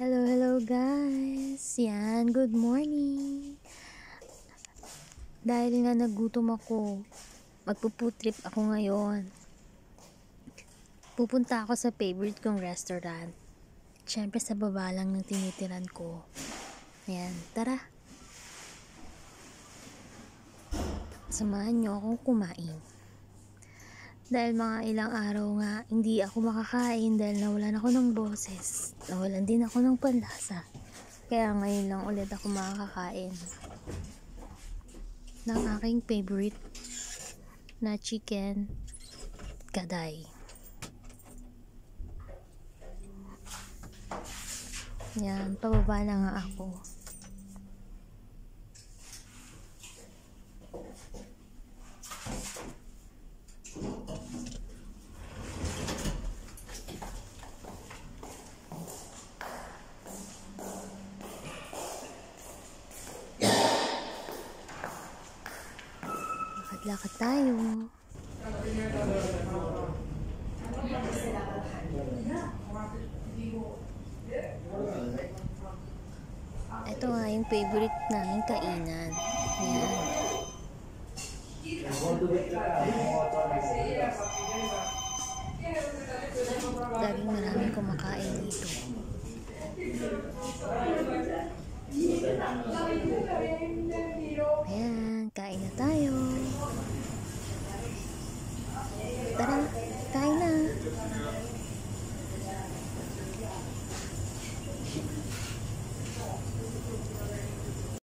Hello, hello guys! Yan, good morning! Dahil nga nagutom ako, magpuputrip ako ngayon. Pupunta ako sa favorite kong restaurant. Siyempre sa baba lang ng tinitiran ko. Ayan, tara! Samahan nyo akong kumain. Dahil mga ilang araw nga, hindi ako makakain dahil nawalan ako ng boses. Nawalan din ako ng panlasa. Kaya ngayon lang ulit ako makakain ng aking favorite na chicken kaday. Yan, pababa na nga ako. Lakad tayo. Ito nga yung favorite namin kainan. Ayan. Laging maraming kumakain dito. Ayan, kain na tayo.